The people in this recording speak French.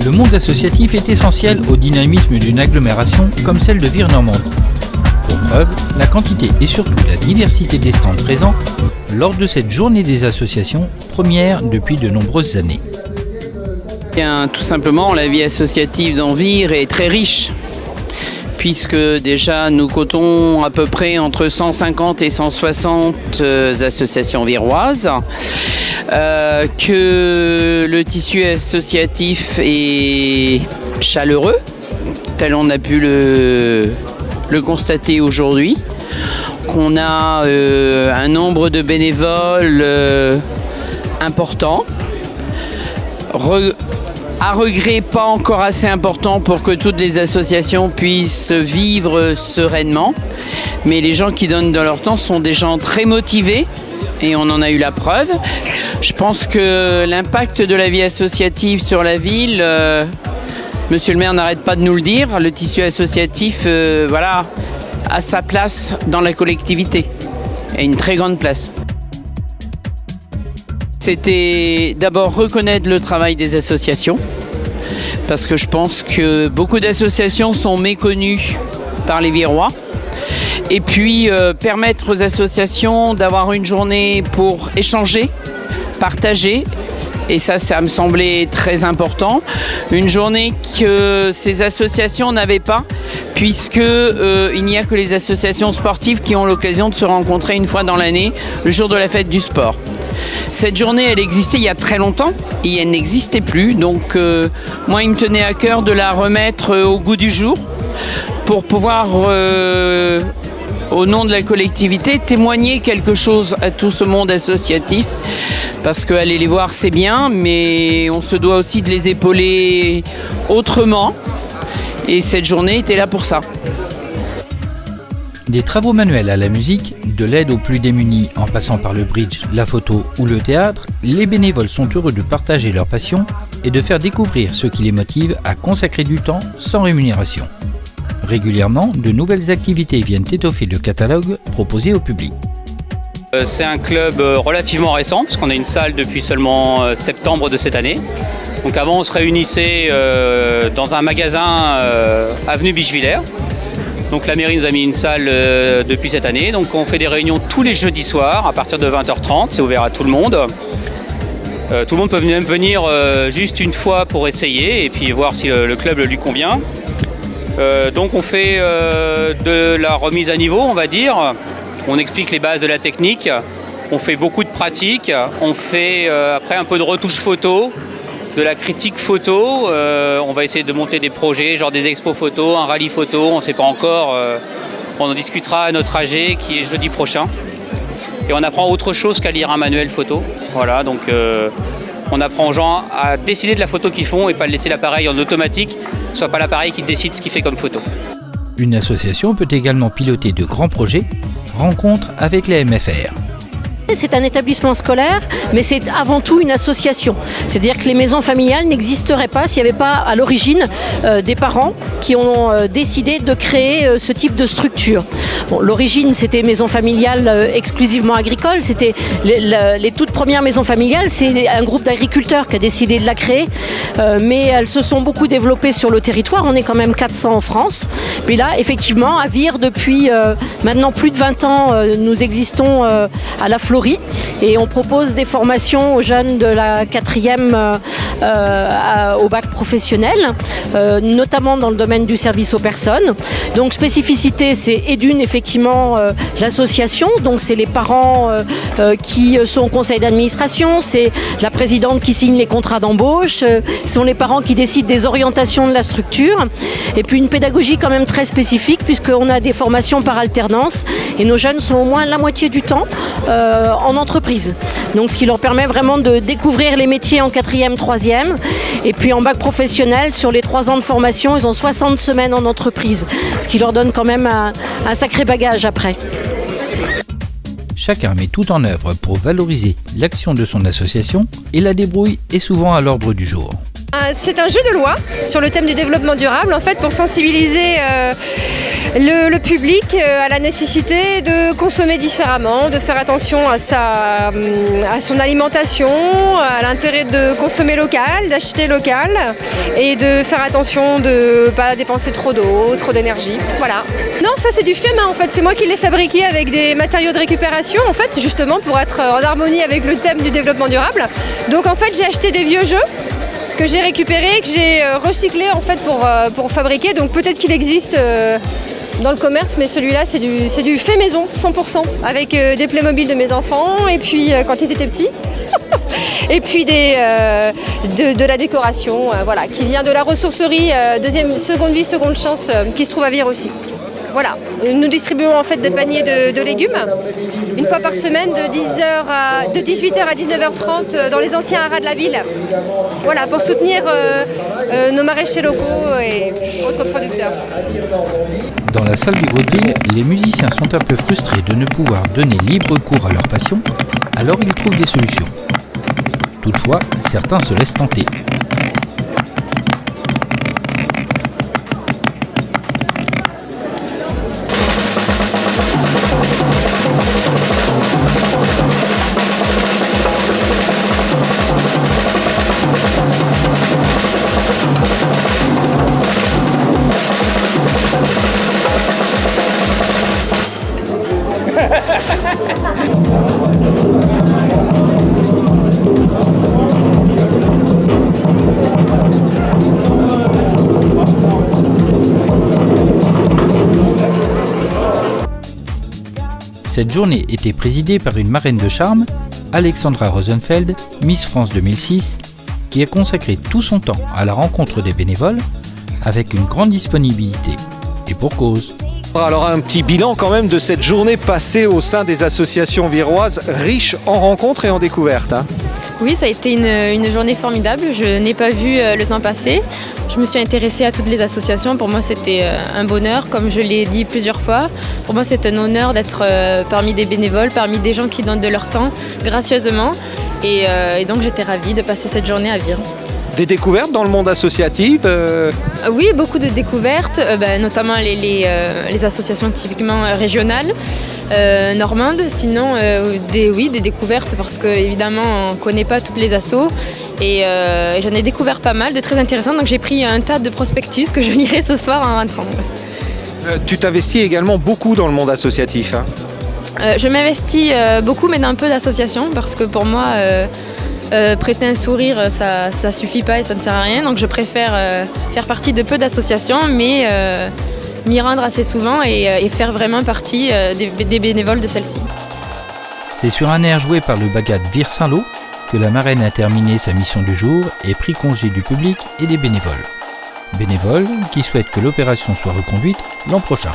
Le monde associatif est essentiel au dynamisme d'une agglomération comme celle de Vire-Normandie. Pour preuve, la quantité et surtout la diversité des stands présents lors de cette journée des associations, première depuis de nombreuses années. Bien, tout simplement, la vie associative dans Vire est très riche, puisque déjà nous comptons à peu près entre 150 et 160 associations viroises, que le tissu associatif est chaleureux, tel on a pu le constater aujourd'hui, qu'on a un nombre de bénévoles important, à regret pas encore assez important pour que toutes les associations puissent vivre sereinement, mais les gens qui donnent de leur temps sont des gens très motivés et on en a eu la preuve. Je pense que l'impact de la vie associative sur la ville, Monsieur le maire n'arrête pas de nous le dire, le tissu associatif a sa place dans la collectivité, et une très grande place. C'était d'abord reconnaître le travail des associations, parce que je pense que beaucoup d'associations sont méconnues par les Virois. Et puis permettre aux associations d'avoir une journée pour échanger, partager. Et ça me semblait très important. Une journée que ces associations n'avaient pas, puisque il n'y a que les associations sportives qui ont l'occasion de se rencontrer une fois dans l'année, le jour de la fête du sport. Cette journée, elle existait il y a très longtemps et elle n'existait plus. Donc moi, il me tenait à cœur de la remettre au goût du jour pour pouvoir, au nom de la collectivité, témoigner quelque chose à tout ce monde associatif. Parce qu'aller les voir, c'est bien, mais on se doit aussi de les épauler autrement. Et cette journée était là pour ça. Des travaux manuels à la musique, de l'aide aux plus démunis en passant par le bridge, la photo ou le théâtre, les bénévoles sont heureux de partager leur passion et de faire découvrir ce qui les motive à consacrer du temps sans rémunération. Régulièrement, de nouvelles activités viennent étoffer le catalogue proposé au public. C'est un club relativement récent, parce qu'on a une salle depuis seulement septembre de cette année. Donc avant, on se réunissait dans un magasin avenue Bichevillers. Donc la mairie nous a mis une salle depuis cette année. Donc on fait des réunions tous les jeudis soirs à partir de 20h30. C'est ouvert à tout le monde. Tout le monde peut même venir juste une fois pour essayer et puis voir si le club lui convient. Donc on fait de la remise à niveau, on va dire. On explique les bases de la technique. On fait beaucoup de pratiques. On fait après un peu de retouche photo, de la critique photo. On va essayer de monter des projets, genre des expos photos, un rallye photo. On ne sait pas encore. On en discutera à notre AG qui est jeudi prochain. Et on apprend autre chose qu'à lire un manuel photo. Voilà, donc on apprend aux gens à décider de la photo qu'ils font et pas laisser l'appareil en automatique, que ce soit pas l'appareil qui décide ce qu'il fait comme photo. Une association peut également piloter de grands projets, rencontres avec les MFR. C'est un établissement scolaire, mais c'est avant tout une association. C'est-à-dire que les maisons familiales n'existeraient pas s'il n'y avait pas à l'origine des parents qui ont décidé de créer ce type de structure. Bon, l'origine, c'était maisons familiales exclusivement agricoles. C'était les toutes premières maisons familiales, c'est un groupe d'agriculteurs qui a décidé de la créer. Mais elles se sont beaucoup développées sur le territoire. On est quand même 400 en France. Mais là, effectivement, à Vire, depuis maintenant plus de 20 ans, nous existons à la Florie. Et on propose des formations aux jeunes de la 4e au bac professionnel, notamment dans le domaine du service aux personnes. Donc spécificité, c'est d'une effectivement l'association, donc c'est les parents qui sont au conseil d'administration, c'est la présidente qui signe les contrats d'embauche, ce sont les parents qui décident des orientations de la structure, et puis une pédagogie quand même très spécifique puisqu'on a des formations par alternance et nos jeunes sont au moins la moitié du temps en entreprise. Donc ce qui leur permet vraiment de découvrir les métiers en 4e, 3e. Et puis en bac professionnel, sur les 3 ans de formation, ils ont 60 semaines en entreprise. Ce qui leur donne quand même un sacré bagage après. Chacun met tout en œuvre pour valoriser l'action de son association et la débrouille est souvent à l'ordre du jour. c'est un jeu de loi sur le thème du développement durable, en fait, pour sensibiliser le public à la nécessité de consommer différemment, de faire attention à son alimentation, à l'intérêt de consommer local, d'acheter local et de faire attention de ne pas dépenser trop d'eau, trop d'énergie. Voilà. Non, ça c'est du fait main en fait. C'est moi qui l'ai fabriqué avec des matériaux de récupération en fait, justement pour être en harmonie avec le thème du développement durable. Donc en fait j'ai acheté des vieux jeux que j'ai récupérés, que j'ai recyclés en fait pour fabriquer. Donc peut-être qu'il existe dans le commerce, mais celui-là c'est du fait maison 100% avec des Playmobil de mes enfants et puis quand ils étaient petits. Et puis de la décoration, voilà, qui vient de la ressourcerie seconde vie, seconde chance, qui se trouve à Vire aussi. Voilà, nous distribuons en fait des paniers de légumes une fois par semaine de 18h à 19h30 dans les anciens haras de la ville. Voilà, pour soutenir nos maraîchers locaux et autres producteurs. Dans la salle du vaudeville, les musiciens sont un peu frustrés de ne pouvoir donner libre cours à leur passion, alors ils trouvent des solutions. Toutefois, certains se laissent tenter. Cette journée était présidée par une marraine de charme, Alexandra Rosenfeld, Miss France 2006, qui a consacré tout son temps à la rencontre des bénévoles avec une grande disponibilité. Et pour cause. Alors un petit bilan quand même de cette journée passée au sein des associations viroises, riche en rencontres et en découvertes. Oui, ça a été une journée formidable. Je n'ai pas vu le temps passer. Je me suis intéressée à toutes les associations. Pour moi, c'était un bonheur, comme je l'ai dit plusieurs fois. Pour moi, c'est un honneur d'être parmi des bénévoles, parmi des gens qui donnent de leur temps gracieusement. Et donc, j'étais ravie de passer cette journée à Vire. Des découvertes dans le monde associatif Oui, beaucoup de découvertes, notamment les associations typiquement régionales, normandes. Sinon, des découvertes parce qu'évidemment, on ne connaît pas toutes les assos. Et j'en ai découvert pas mal de très intéressants. Donc j'ai pris un tas de prospectus que je lirai ce soir en rentrant. Tu t'investis également beaucoup dans le monde associatif. Je m'investis beaucoup, mais dans peu d'associations parce que pour moi... prêter un sourire, ça suffit pas et ça ne sert à rien. Donc je préfère faire partie de peu d'associations, mais m'y rendre assez souvent et faire vraiment partie des bénévoles de celles-ci. C'est sur un air joué par le Bagad Vire-Saint-Lô que la marraine a terminé sa mission du jour et pris congé du public et des bénévoles. Bénévoles qui souhaitent que l'opération soit reconduite l'an prochain.